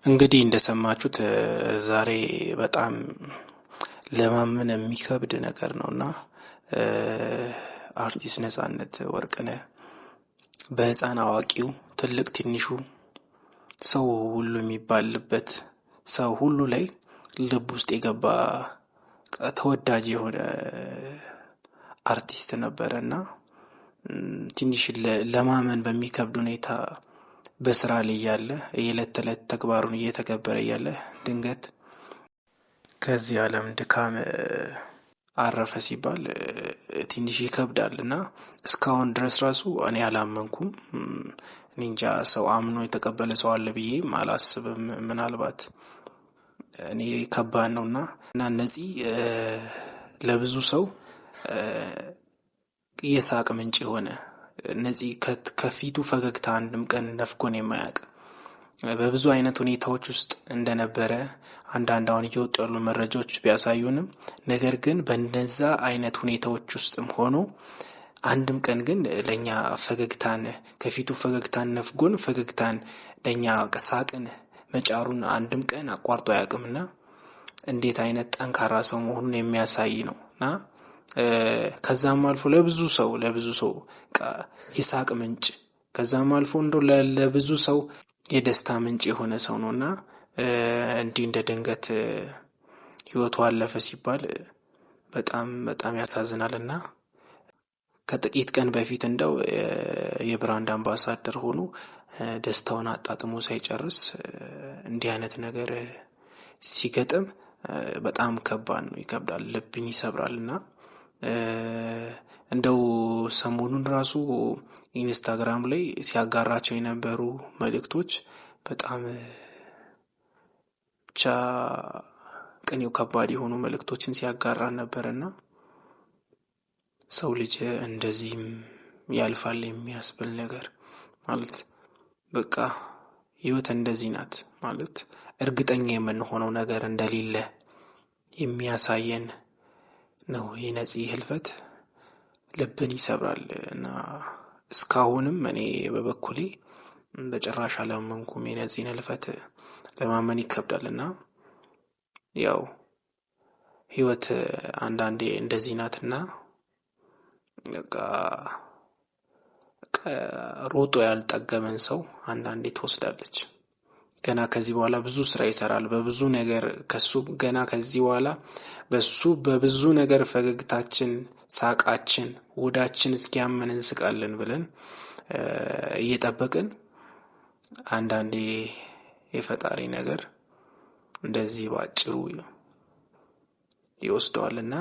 እንግዲህ እንደሰማችሁት ዛሬ በጣም ለማመን የሚከብድ ነገር ነውና አርቲስት ነጻነት ወርቅነህ በህፃን አዋቂው ትልቅ ትንሹ ሰው ሁሉ የሚባልበት ሰው ሁሉ ላይ ልብ ውስጥ የገባ ተወዳጅ የሆነ አርቲስት ነበርና ትንሽ ለማመን በሚከብድ ሁኔታ በስራ ላይ ያለ የዕለት ተዕለት ተግባሩን እየተገበረ ያለ ድንገት ከዚህ ዓለም ድካም አረፈ ሲባል ትንሽ ይከብዳልና እስካሁን ድረስ ራሱ እኔ አላመንኩም። እንጃ ሰው አምኖ የተቀበለ ሰው አለ ብዬ አላስብም። ምናልባት እኔ ከባድ ነውና እነዚህ ለብዙ ሰው የሳቅ ምንጭ የሆነ እነዚህ ከፊቱ ፈገግታ አንድም ቀን ነፍጎን የማያውቅ በብዙ አይነት ሁኔታዎች ውስጥ እንደነበረ አንዳንድ አሁን እየወጡ ያሉ መረጃዎች ቢያሳዩንም ነገር ግን በእነዛ አይነት ሁኔታዎች ውስጥም ሆኖ አንድም ቀን ግን ለኛ ፈገግታን ከፊቱ ፈገግታን ነፍጎን ፈገግታን ለኛ ሳቅን መጫሩን አንድም ቀን አቋርጦ አያውቅምና እንዴት አይነት ጠንካራ ሰው መሆኑን የሚያሳይ ነውና ከዛም አልፎ ለብዙ ሰው የሳቅ ምንጭ ከዛም አልፎ እንደው ለብዙ ሰው የደስታ ምንጭ የሆነ ሰው ነውና እንዲህ እንደ ድንገት ህይወቱ አለፈ ሲባል በጣም ያሳዝናልና ከጥቂት ቀን በፊት እንደው የብራንድ አምባሳደር ሆኖ ደስታውን አጣጥሞ ሳይጨርስ እንዲህ አይነት ነገር ሲገጥም በጣም ከባድ ነው፣ ይከብዳል፣ ልብን ይሰብራልና እንደው ሰሞኑን ራሱ ኢንስታግራም ላይ ሲያጋራቸው የነበሩ መልእክቶች በጣም ቅኔው ከባድ የሆኑ መልእክቶችን ሲያጋራ ነበርና ሰው ልጅ እንደዚህም ያልፋል የሚያስብል ነገር ማለት በቃ ህይወት እንደዚህ ናት ማለት እርግጠኛ የምንሆነው ነገር እንደሌለ የሚያሳየን ነው። የነፂ ህልፈት ልብን ይሰብራል እና እስካሁንም እኔ በበኩሌ በጭራሽ አላመንኩም። የነፂን ህልፈት ለማመን ይከብዳልና ያው ህይወት አንዳንዴ እንደዚህ ናትና በቃ ሮጦ ያልጠገመን ሰው አንዳንዴ ትወስዳለች። ገና ከዚህ በኋላ ብዙ ስራ ይሰራል በብዙ ነገር ከሱ ገና ከዚህ በኋላ በብዙ ነገር ፈገግታችን ሳቃችን ወዳችን እስኪያመን እንስቃለን ብለን እየጠበቅን አንዳንዴ የፈጣሪ ነገር እንደዚህ ባጭሩ ይወስደዋልና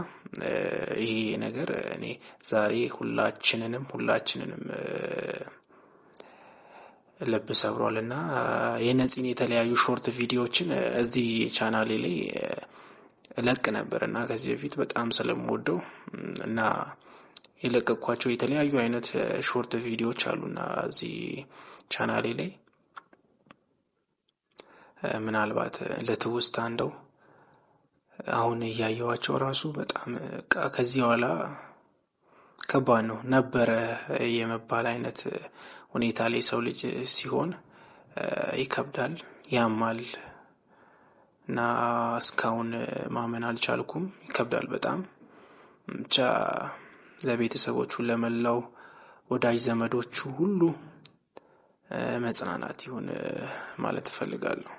ይሄ ነገር እኔ ዛሬ ሁላችንንም ልብ ሰብሯልና የነፂን የተለያዩ ሾርት ቪዲዮዎችን እዚህ ቻናሌ ላይ ለቅ ነበርና ከዚህ በፊት በጣም ስለምወደው እና የለቀኳቸው የተለያዩ አይነት ሾርት ቪዲዮዎች አሉና እዚህ ቻናሌ ላይ ምናልባት ለትውስታ እንደው አሁን ያያዩዋቸው ራሱ በጣም ከዚህ በኋላ ከባድ ነው ነበረ የመባል አይነት ሁኔታ ላይ ሰው ልጅ ሲሆን ይከብዳል፣ ያማል እና እስካሁን ማመን አልቻልኩም። ይከብዳል በጣም ብቻ ለቤተሰቦቹ ለመላው ወዳጅ ዘመዶቹ ሁሉ መጽናናት ይሁን ማለት እፈልጋለሁ።